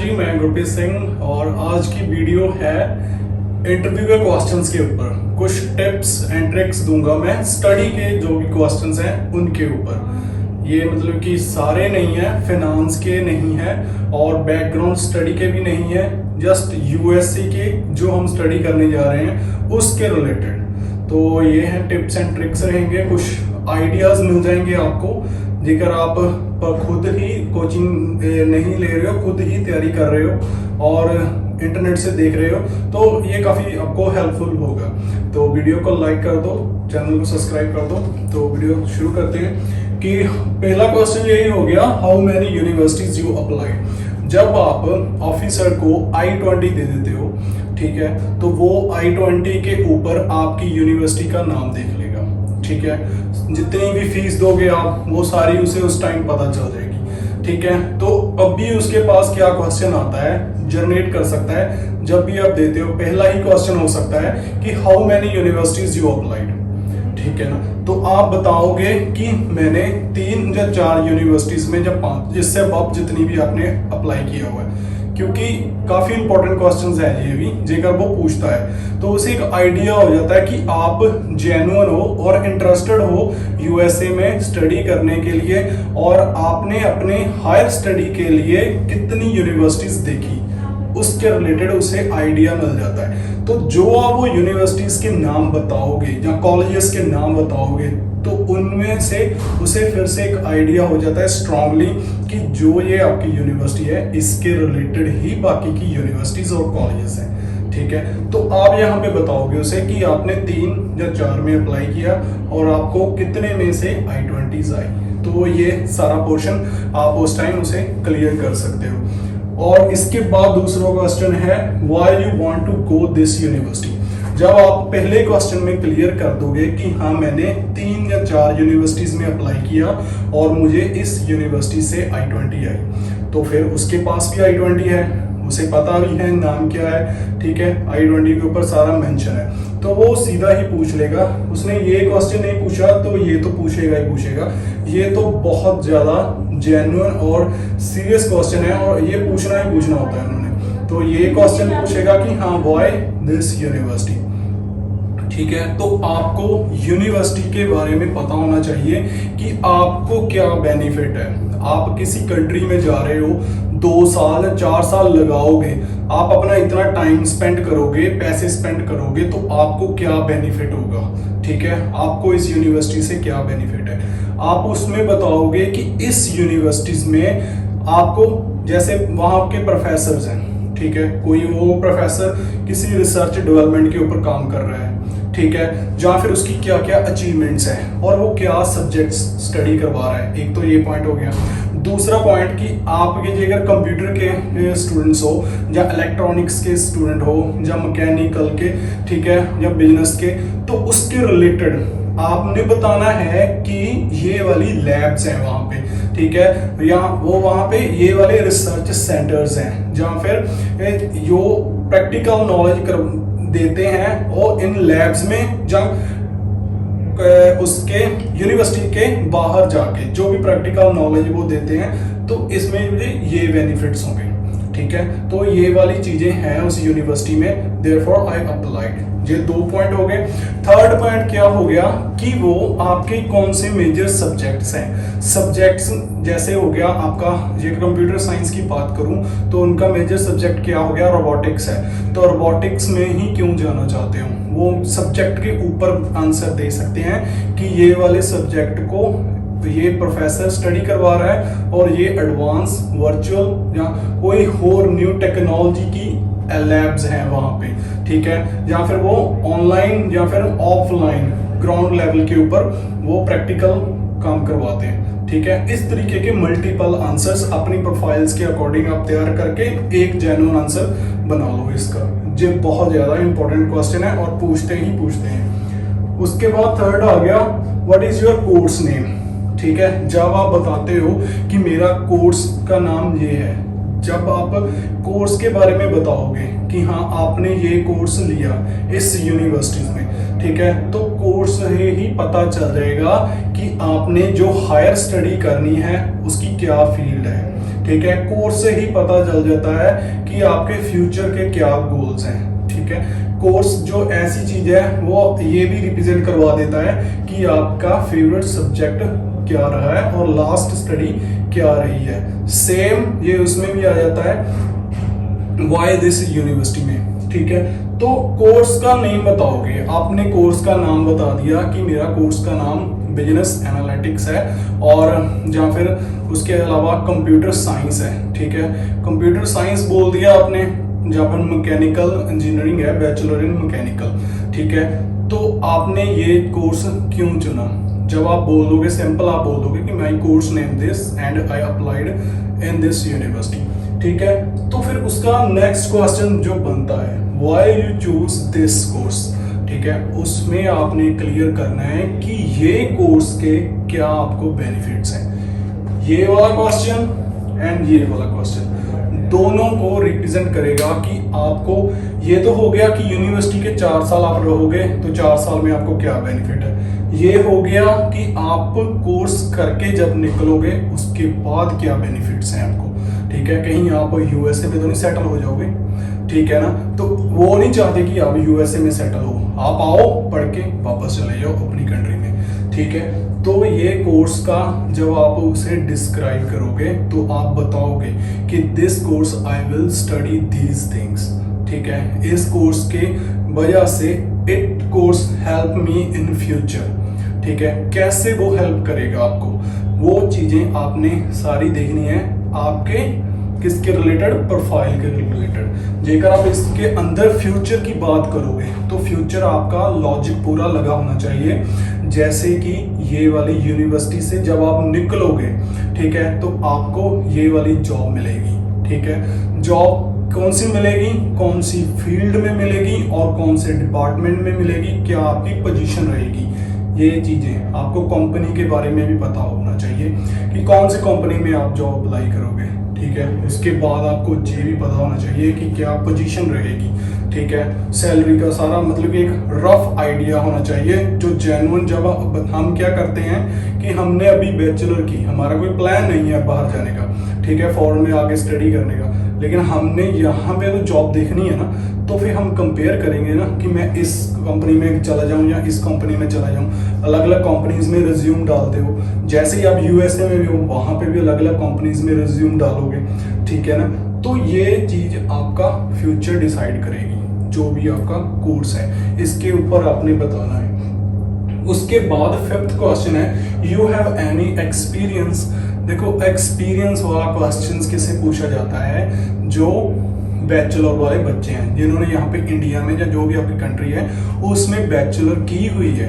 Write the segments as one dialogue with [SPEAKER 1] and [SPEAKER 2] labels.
[SPEAKER 1] जी, मैं गुरप्रीत सिंह और आज की वीडियो है इंटरव्यू के क्वेश्चंस के ऊपर। कुछ टिप्स एंड ट्रिक्स दूंगा मैं स्टडी के जो भी क्वेश्चंस हैं उनके ऊपर। ये मतलब कि सारे नहीं है, फिनांस के नहीं है और बैकग्राउंड स्टडी के भी नहीं है, जस्ट यूएससी के जो हम स्टडी करने जा रहे हैं उसके रिलेटेड। तो ये हैं टिप्स एंड ट्रिक्स रहेंगे, कुछ आइडियाज़ मिल जाएंगे आपको जेकर आप खुद ही कोचिंग नहीं ले रहे हो, खुद ही तैयारी कर रहे हो और इंटरनेट से देख रहे हो, तो ये काफ़ी आपको हेल्पफुल होगा। तो वीडियो को लाइक कर दो, चैनल को सब्सक्राइब कर दो। तो वीडियो शुरू करते हैं कि पहला क्वेश्चन यही हो गया, how many universities you apply. जब आप ऑफिसर को I-20 दे देते हो, ठीक है, तो वो I-20 के ऊपर आपकी यूनिवर्सिटी का नाम देख लेगा, ठीक है। जितनी भी फीस दोगे आप वो सारी उसे उस टाइम पता चल जाएगी, ठीक है। तो अब भी उसके पास क्या क्वेश्चन आता है, जनरेट कर सकता है। जब भी आप देते हो पहला ही क्वेश्चन हो सकता है कि how many universities you applied, ठीक है ना। तो आप बताओगे कि मैंने 3 या 4 यूनिवर्सिटीज में, जब 5 इससे अब जितनी भी आपने अप्लाई किया हुआ है, क्योंकि काफी इंपॉर्टेंट क्वेश्चंस है ये भी, जेकर वो पूछता है तो उसे एक आइडिया हो जाता है कि आप जेन्युइन हो और इंटरेस्टेड हो यूएसए में स्टडी करने के लिए, और आपने अपने हायर स्टडी के लिए कितनी यूनिवर्सिटीज देखी, उसके रिलेटेड उसे आइडिया मिल जाता है। तो जो आप वो यूनिवर्सिटीज के नाम बताओगे या कॉलेजेस के नाम बताओगे, तो उनमें से उसे फिर से एक आइडिया हो जाता है स्ट्रांगली कि जो ये आपकी यूनिवर्सिटी है इसके रिलेटेड ही बाकी की यूनिवर्सिटीज और कॉलेजेस हैं, ठीक है। तो आप यहाँ पे बताओगे उसे कि आपने 3 या 4 में अप्लाई किया और आपको कितने में से I-20s आई। तो ये सारा पोर्शन आप उस टाइम उसे क्लियर कर सकते हो। और इसके बाद दूसरा क्वेश्चन है, why you want to go this university. जब आप पहले क्वेश्चन में क्लियर कर दोगे कि हाँ मैंने 3 या 4 यूनिवर्सिटीज में अप्लाई किया और मुझे इस यूनिवर्सिटी से I-20 आई, तो फिर उसके पास भी I-20 है, उसे पता भी है नाम क्या है, ठीक है, I-20 के ऊपर सारा मेंशन है, तो वो सीधा ही पूछ लेगा। उसने ये क्वेश्चन नहीं पूछा तो ये तो पूछेगा ही पूछेगा। ये तो बहुत ज्यादा जेन्युइन और सीरियस क्वेश्चन है और ये पूछना ही पूछना होता है उन्होंने। तो ये क्वेश्चन पूछेगा कि हाँ व्हाई दिस यूनिवर्सिटी, ठीक है। तो आपको यूनिवर्सिटी के बारे में पता होना चाहिए कि आपको क्या बेनिफिट है। आप किसी कंट्री में जा रहे हो, 2 साल 4 साल लगाओगे, आप अपना इतना टाइम स्पेंड करोगे, पैसे स्पेंड करोगे, तो आपको क्या बेनिफिट होगा, ठीक है। आपको इस यूनिवर्सिटी से क्या बेनिफिट है, आप उसमें बताओगे कि इस यूनिवर्सिटीज में आपको, जैसे वहाँ के प्रोफेसर हैं, ठीक है, कोई वो प्रोफेसर किसी रिसर्च डेवलपमेंट के ऊपर काम कर रहा है, ठीक है, जहाँ फिर उसकी क्या क्या अचीवमेंट्स हैं और वो क्या सब्जेक्ट्स स्टडी करवा रहा है। एक तो ये पॉइंट हो गया। दूसरा पॉइंट कि आपके अगर कंप्यूटर के स्टूडेंट्स हो या इलेक्ट्रॉनिक्स के स्टूडेंट हो या मैकेनिकल के, ठीक है, या बिजनेस के, तो उसके रिलेटेड आपने बताना है कि ये वाली लैब्स हैं वहाँ पे, ठीक है, या वो वहाँ पे ये वाले रिसर्च सेंटर्स हैं जहाँ फिर जो प्रैक्टिकल नॉलेज देते हैं, और इन लैब्स में जब उसके यूनिवर्सिटी के बाहर जाके जो भी प्रैक्टिकल नॉलेज वो देते हैं, तो इसमें मुझे ये बेनिफिट्स होंगे, ठीक है। तो ये वाली चीजें हैं उस यूनिवर्सिटी में, देयरफॉर आई अप्लाइड। ये 2 पॉइंट हो गए। थर्ड पॉइंट क्या हो गया कि वो आपके कौन से मेजर सब्जेक्ट्स हैं। सब्जेक्ट्स जैसे हो गया आपका, ये कंप्यूटर साइंस की बात करूं तो उनका मेजर सब्जेक्ट क्या हो गया, रोबोटिक्स है। तो रोबोटिक्स में ही क्यों जाना चाहते हो, वो सब्जेक्ट के ऊपर आंसर दे सकते हैं कि ये वाले सब्जेक्ट को ये प्रोफेसर स्टडी करवा रहा है और ये एडवांस वर्चुअल या कोई और न्यू टेक्नोलॉजी की लैब्स हैं वहाँ पे, ठीक है, या फिर वो ऑनलाइन या फिर ऑफलाइन ग्राउंड लेवल के ऊपर वो प्रैक्टिकल काम करवाते हैं, ठीक है। इस तरीके के मल्टीपल आंसर्स अपनी प्रोफाइल्स के अकॉर्डिंग आप तैयार करके एक जेन्युइन आंसर बना लो इसका। ये बहुत ज्यादा इंपॉर्टेंट क्वेश्चन है और पूछते ही पूछते हैं। उसके बाद थर्ड आ गया, what is your course name, ठीक है। जब आप बताते हो कि मेरा कोर्स का नाम ये है, जब आप कोर्स के बारे में बताओगे कि हाँ आपने ये कोर्स लिया इस यूनिवर्सिटी में, ठीक है, तो कोर्स से ही पता चल जाएगा कि आपने जो हायर स्टडी करनी है उसकी क्या फील्ड है, ठीक है। कोर्स से ही पता चल जाता है कि आपके फ्यूचर के क्या गोल्स हैं, ठीक है। कोर्स जो ऐसी चीज है वो ये भी रिप्रेजेंट करवा देता है कि आपका फेवरेट सब्जेक्ट क्या रहा है और लास्ट स्टडी क्या रही है। सेम ये उसमें भी आ जाता है वाई दिस यूनिवर्सिटी में, ठीक है। तो कोर्स का नेम बताओगे, आपने कोर्स का नाम बता दिया कि मेरा कोर्स का नाम बिजनेस एनालिटिक्स है और या फिर उसके अलावा कंप्यूटर साइंस है, ठीक है। कंप्यूटर साइंस बोल दिया आपने, जहाँ पर मैकेनिकल इंजीनियरिंग है, बैचलर इन मैकेनिकल, ठीक है। तो आपने ये कोर्स क्यों चुना? जब आप बोल दोगे, सिंपल आप बोल दोगे कि my course name this and I applied in this university, ठीक है। तो फिर उसका नेक्स्ट क्वेश्चन जो बनता है, why you choose this course, ठीक है। उसमें आपने क्लियर करना है कि ये कोर्स के क्या आपको बेनिफिट्स हैं। ये वाला क्वेश्चन एंड ये वाला क्वेश्चन दोनों को रिप्रेजेंट करेगा कि आपको, ये तो हो गया कि यूनिवर्सिटी के 4 साल आप रहोगे तो 4 साल में आपको क्या बेनिफिट है। ये हो गया कि आप कोर्स करके जब निकलोगे उसके बाद क्या बेनिफिट्स हैं आपको, ठीक है। कहीं आप यूएसए में तो नहीं सेटल हो जाओगे, ठीक है ना। तो वो नहीं चाहते कि आप यूएसए में सेटल हो, आप आओ पढ़ के वापस चले जाओ अपनी कंट्री में, ठीक है। तो ये कोर्स का जब आप उसे डिस्क्राइब करोगे तो आप बताओगे कि this course I will study these things, ठीक है। इस कोर्स के वजह से it course help me in future, ठीक है। कैसे वो हेल्प करेगा आपको, वो चीजें आपने सारी देखनी है आपके किसके रिलेटेड, प्रोफाइल के रिलेटेड। जेकर आप इसके अंदर फ्यूचर की बात करोगे तो फ्यूचर आपका लॉजिक पूरा लगा होना चाहिए। जैसे कि ये वाली यूनिवर्सिटी से जब आप निकलोगे, ठीक है, तो आपको ये वाली जॉब मिलेगी, ठीक है। जॉब कौन सी मिलेगी, कौन सी फील्ड में मिलेगी और कौन से डिपार्टमेंट में मिलेगी, क्या आपकी पोजीशन रहेगी, ये चीजें आपको कंपनी के बारे में भी पता होना चाहिए कि कौन सी कंपनी में आप जॉब अप्लाई करोगे, ठीक है। उसके बाद आपको ये भी पता होना चाहिए कि क्या पोजीशन रहेगी, ठीक है। सैलरी का सारा मतलब एक रफ आइडिया होना चाहिए जो जेन्युइन। जब हम क्या करते हैं कि हमने अभी बैचलर की, हमारा कोई प्लान नहीं है बाहर जाने का, ठीक है, फॉरेन में आगे स्टडी करने का, लेकिन हमने यहाँ पे तो जॉब देखनी है ना, तो फिर हम कंपेयर करेंगे ना कि मैं इस कंपनी में चला जाऊँ या इस कंपनी में चला जाऊँ। अलग अलग कंपनीज में रिज्यूम डालते हो, जैसे ही आप यूएसए में भी हो वहाँ पे भी अलग अलग कंपनीज में रिज्यूम डालोगे, ठीक है ना। तो ये चीज आपका फ्यूचर डिसाइड करेगी, जो भी आपका कोर्स है इसके ऊपर आपने बताना है। उसके बाद 5th क्वेश्चन है, यू हैव एनी एक्सपीरियंस। देखो एक्सपीरियंस वाला क्वेश्चन किससे पूछा जाता है, जो बैचलर वाले बच्चे हैं जिन्होंने यहाँ पे इंडिया में या जो भी आपकी कंट्री है उसमें बैचलर की हुई है,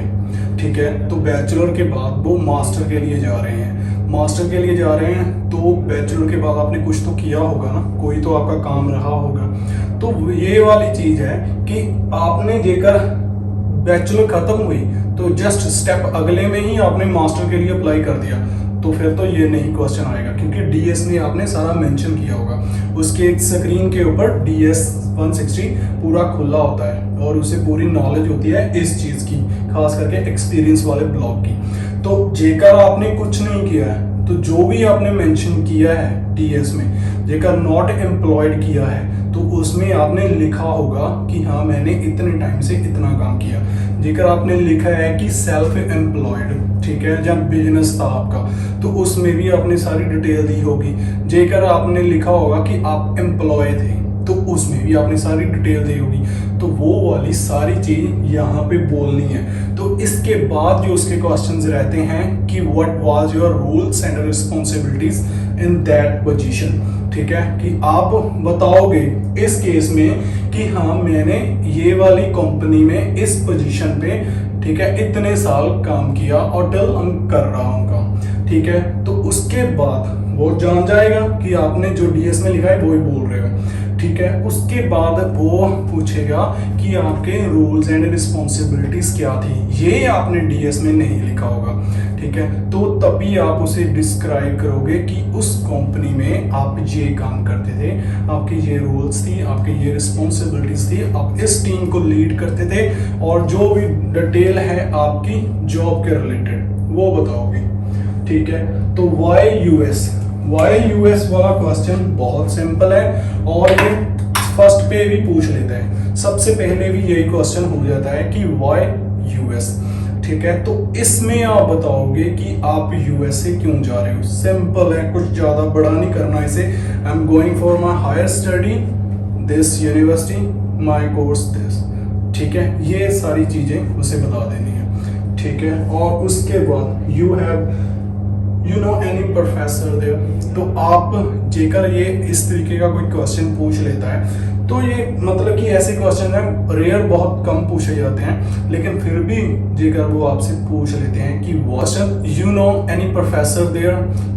[SPEAKER 1] ठीक है। तो बैचलर के बाद वो मास्टर के लिए जा रहे हैं, मास्टर के लिए जा रहे हैं तो बैचलर के बाद आपने कुछ तो किया होगा ना, कोई तो आपका काम रहा होगा। तो ये वाली चीज है कि आपने जेकर बैचलर खत्म हुई तो जस्ट स्टेप अगले में ही आपने मास्टर के लिए अप्लाई कर दिया, तो फिर तो ये नहीं क्वेश्चन आएगा, क्योंकि डीएस में आपने सारा मेंशन किया होगा। उसके एक स्क्रीन के ऊपर डीएस 160 पूरा खुला होता है और उसे पूरी नॉलेज होती है इस चीज की, खास करके एक्सपीरियंस वाले ब्लॉक की। तो जेकर आपने कुछ नहीं किया है तो जो भी आपने मेंशन किया है डीएस में, जेकर नॉट एम्प्लॉयड किया है तो उसमें आपने लिखा होगा कि हाँ मैंने इतने टाइम से इतना काम किया। जेकर आपने लिखा है कि सेल्फ एम्प्लॉयड, ठीक है, जब बिजनेस था आपका तो उसमें भी आपने सारी डिटेल दी होगी। जेकर आपने लिखा होगा कि आप एम्प्लॉय थे तो उसमें भी आपने सारी डिटेल दी होगी। तो वो वाली सारी चीज यहाँ पे बोलनी है। तो इसके बाद जो उसके क्वेश्चंस रहते हैं कि what was your roles and responsibilities in that position, ठीक है, कि आप बताओगे इस केस में कि हाँ मैंने ये वाली कंपनी में इस पोजीशन पे, ठीक है, इतने साल काम किया और टिल हम कर रहा हूँ काम, ठीक है। तो उसके बाद वो जान जाएगा कि आपने जो डीएस में लिखा है वो ही बोल रहे हो, ठीक है। उसके बाद वो पूछेगा कि आपके रूल्स एंड रिस्पॉन्सिबिलिटीज क्या थी, ये आपने डीएस में नहीं लिखा होगा, ठीक है। तो तभी आप उसे डिस्क्राइब करोगे कि उस कंपनी में आप ये काम करते थे, आपके ये रूल्स थी, आपके ये रिस्पॉन्सिबिलिटीज थी, आप इस टीम को लीड करते थे और जो भी डिटेल है आपकी जॉब के रिलेटेड वो बताओगे, ठीक है। तो वाई यूएस, वाई यूएस वाला क्वेश्चन बहुत सिंपल है और ये फर्स्ट पे भी पूछ लेता है, सबसे पहले भी यही क्वेश्चन हो जाता है कि वाई यूएस। ठीक है, तो इसमें आप बताओगे कि आप यूएस से क्यों जा रहे हो। सिंपल है, कुछ ज्यादा बड़ा नहीं करना इसे। I am going for my higher study this university, my course this. ठीक है, ये सारी चीजें उसे बता देनी है। ठीक है, और उसके बाद you know any professor there. तो आप जेकर ये इस तरीके का कोई क्वेश्चन पूछ लेता है तो ये मतलब कि ऐसे क्वेश्चन है रेयर, बहुत कम पूछे जाते हैं, लेकिन फिर भी जेकर वो आपसे पूछ लेते हैं कि question you know any professor there,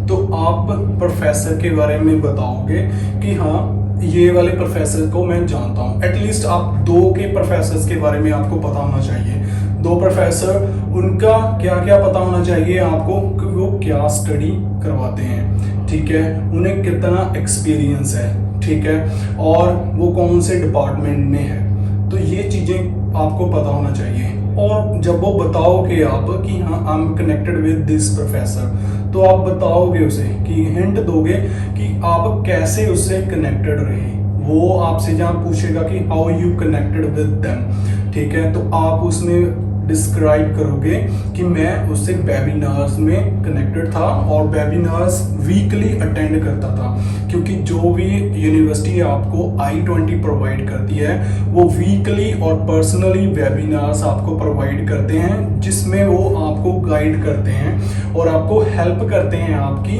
[SPEAKER 1] तो आप प्रोफेसर के बारे में बताओगे कि हाँ ये वाले प्रोफेसर को मैं जानता हूँ। एटलीस्ट आप 2 के प्रोफेसर के बारे में आपको पता होना चाहिए। 2 प्रोफेसर, उनका क्या क्या पता होना चाहिए आपको कि वो क्या स्टडी करवाते हैं। ठीक है, उन्हें कितना एक्सपीरियंस है। ठीक है, और वो कौन से डिपार्टमेंट में है, तो ये चीज़ें आपको पता होना चाहिए। और जब वो बताओगे आप कि हाँ I am connected with this professor, तो आप बताओगे उसे कि हिंट दोगे कि आप कैसे उससे कनेक्टेड रहे। वो आपसे जहाँ पूछेगा कि how you connected with them, ठीक है, तो आप उसमें डिस्क्राइब करोगे कि मैं उससे वेबिनार्स में कनेक्टेड था और वेबिनार्स वीकली अटेंड करता था, क्योंकि जो भी यूनिवर्सिटी आपको I-20 प्रोवाइड करती है वो वीकली और पर्सनली वेबिनार्स आपको प्रोवाइड करते हैं, जिसमें वो आपको गाइड करते हैं और आपको हेल्प करते हैं आपकी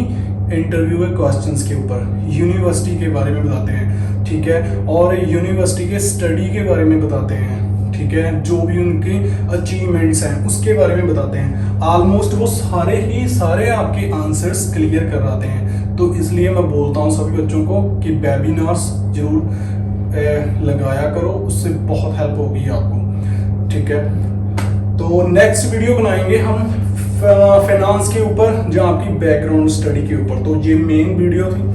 [SPEAKER 1] इंटरव्यू के क्वेश्चंस के ऊपर, यूनिवर्सिटी के बारे में बताते हैं। ठीक है, और यूनिवर्सिटी के स्टडी के बारे में बताते हैं। ठीक है, जो भी उनके अचीवमेंट्स हैं उसके बारे में बताते हैं। ऑलमोस्ट वो सारे आपके आंसर्स क्लियर कराते हैं। तो इसलिए मैं बोलता हूँ सभी बच्चों को कि वेबिनार्स जरूर लगाया करो, उससे बहुत हेल्प होगी आपको। ठीक है, तो नेक्स्ट वीडियो बनाएंगे हम फाइनेंस के ऊपर, जो आपकी बैकग्राउंड स्टडी के ऊपर। तो ये मेन वीडियो थी।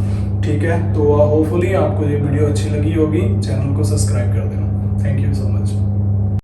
[SPEAKER 1] ठीक है, तो होपफुली आपको ये वीडियो अच्छी लगी होगी। चैनल को सब्सक्राइब कर देना। Thank you so much.